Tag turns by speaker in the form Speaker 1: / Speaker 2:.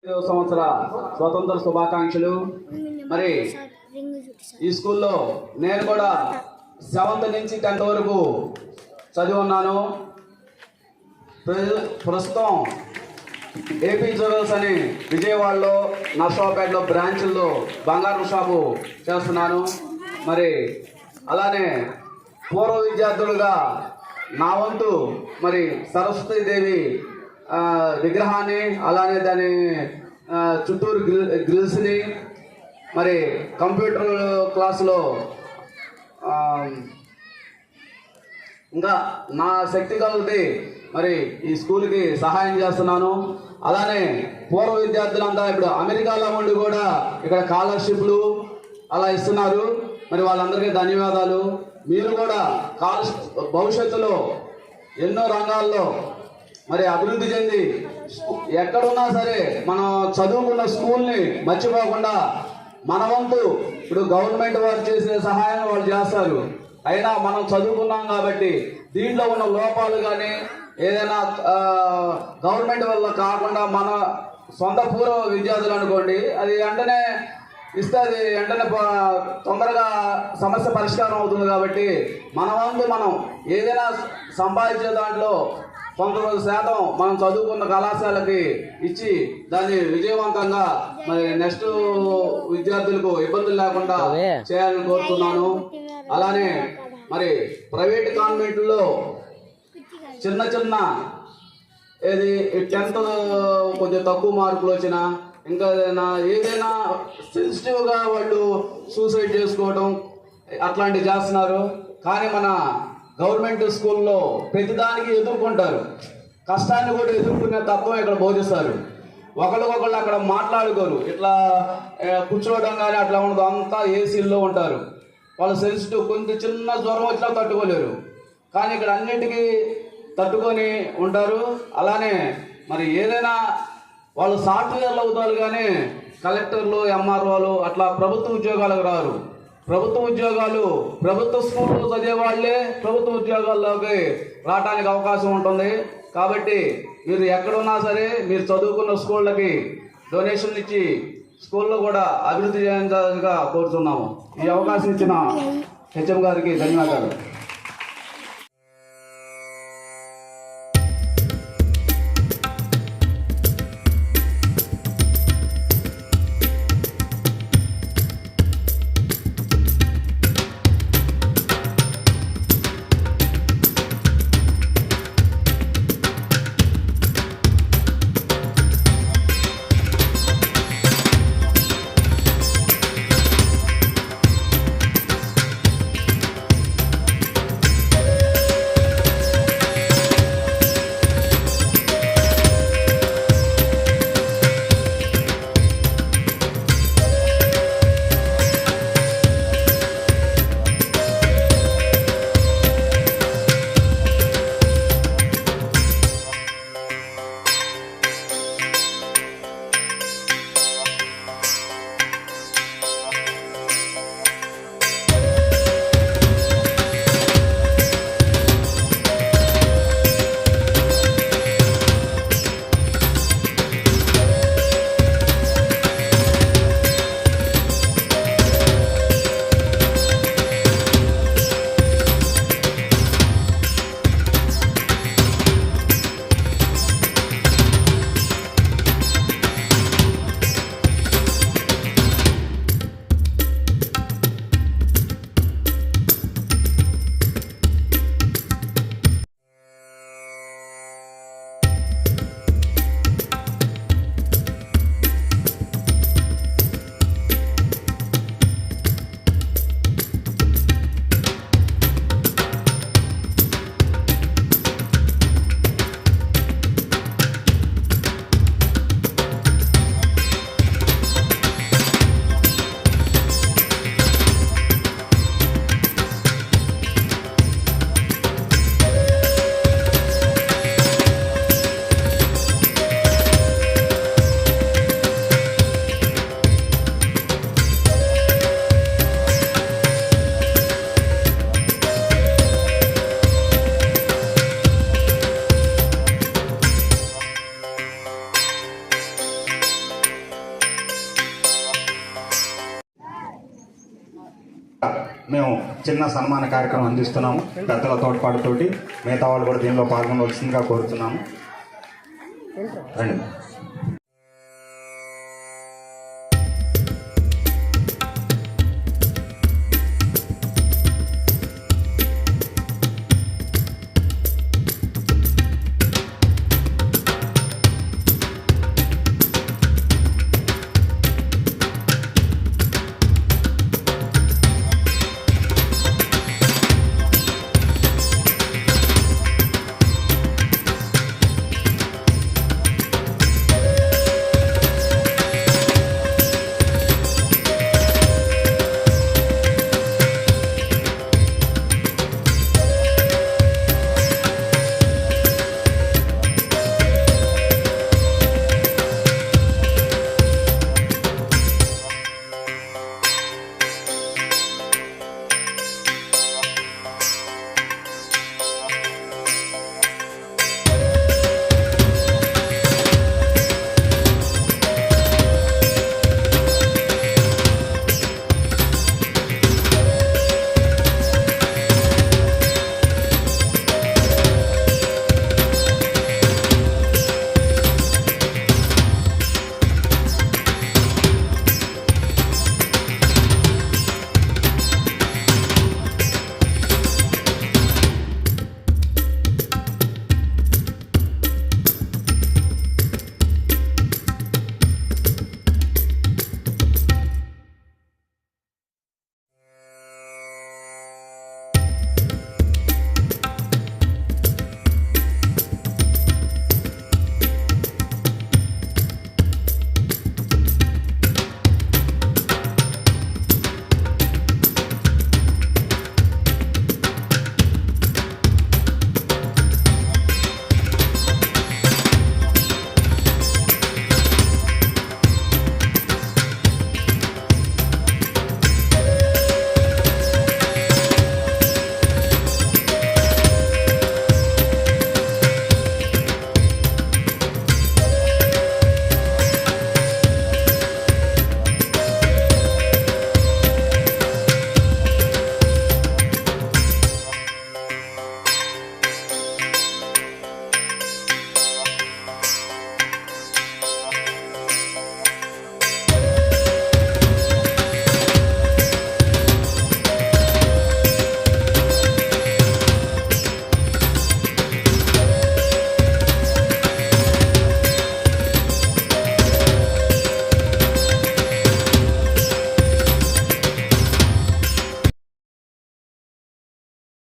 Speaker 1: సంవత్సర స్వతంత్ర శుభాకాంక్షలు. మరి ఈ స్కూల్లో నేను కూడా 7th నుంచి 10th వరకు చదివి ఉన్నాను. ప్రస్తుతం ఏపీ జ్యువెలర్స్ అని విజయవాడలో, నర్సాపేటలో బ్రాంచ్ల్లో బంగారు షాపు చేస్తున్నాను. మరి అలానే పూర్వ విద్యార్థులుగా నా వంతు మరి సరస్వతీదేవి విగ్రహాన్ని, అలానే దాని చుట్టూరు గ్రిల్స్ని, మరి కంప్యూటర్ క్లాసులో ఇంకా నా శక్తి కొలది మరి ఈ స్కూల్కి సహాయం చేస్తున్నాను. అలానే పూర్వ విద్యార్థులంతా ఇప్పుడు అమెరికాలో ఉండి కూడా ఇక్కడ స్కాలర్షిప్లు అలా ఇస్తున్నారు. మరి వాళ్ళందరికీ ధన్యవాదాలు. మీరు కూడా భవిష్యత్తులో ఎన్నో రంగాల్లో మరి అభివృద్ధి చెంది ఎక్కడున్నా సరే మనం చదువుకున్న స్కూల్ని మర్చిపోకుండా మన వంతు ఇప్పుడు గవర్నమెంట్ వారు చేసే సహాయం వాళ్ళు చేస్తారు. అయినా మనం చదువుకున్నాం కాబట్టి దీంట్లో ఉన్న లోపాలు కానీ ఏదైనా గవర్నమెంట్ వల్ల కాకుండా మన సొంత పూర్వ విద్యార్థులు అనుకోండి, అది వెంటనే ఇస్తే అది వెంటనే తొందరగా సమస్య పరిష్కారం అవుతుంది. కాబట్టి మన వంతు మనం ఏదైనా సంపాదించే దాంట్లో కొంతమంది శాతం మనం చదువుకున్న కళాశాలకి ఇచ్చి దాన్ని విజయవంతంగా మరి నెక్స్ట్ విద్యార్థులకు ఇబ్బందులు లేకుండా చేయాలని కోరుతున్నాను. అలానే మరి ప్రైవేట్ కాన్వెంట్లో చిన్న చిన్న ఏది 10th కొంచెం తక్కువ మార్కులు వచ్చినా, ఇంకా ఏదైనా సెన్సిటివ్గా వాళ్ళు సూసైడ్ చేసుకోవడం అట్లాంటివి చేస్తున్నారు. కానీ మన గవర్నమెంట్ స్కూల్లో ప్రతిదానికి ఎదుర్కొంటారు. కష్టాన్ని కూడా ఎదుర్కొనే తత్వం ఇక్కడ బోధిస్తారు. ఒకళ్ళకొకళ్ళు అక్కడ మాట్లాడుకోరు, ఇట్లా కూర్చోవడం కానీ అట్లా ఉండదు. అంతా ఏసీల్లో ఉంటారు. వాళ్ళు సెన్సిటివ్, కొంచెం చిన్న జ్వరం వచ్చినా తట్టుకోలేరు. కానీ ఇక్కడ అన్నింటికీ తట్టుకొని ఉంటారు. అలానే మరి ఏదైనా వాళ్ళు సాఫ్ట్వేర్లు అవుతారు, కానీ కలెక్టర్లు, ఎంఆర్ఓలు అట్లా ప్రభుత్వ ఉద్యోగాలకు రారు. ప్రభుత్వ ఉద్యోగాలు ప్రభుత్వ స్కూల్లో చదివే వాళ్ళే ప్రభుత్వ ఉద్యోగాల్లోకి రావడానికి అవకాశం ఉంటుంది. కాబట్టి మీరు ఎక్కడున్నా సరే మీరు చదువుకున్న స్కూళ్ళకి డొనేషన్లు ఇచ్చి స్కూల్లో కూడా అభివృద్ధి చేయాలని కోరుతున్నాము. ఈ అవకాశం ఇచ్చిన హెచ్ఎం గారికి ధన్యవాదాలు.
Speaker 2: మేము చిన్న సన్మాన కార్యక్రమం అందిస్తున్నాము. పెద్దల తోడ్పాటుతోటి మిగతా వాళ్ళు కూడా దీనిలో పాల్గొనవలసిందిగా కోరుతున్నాము. రండి.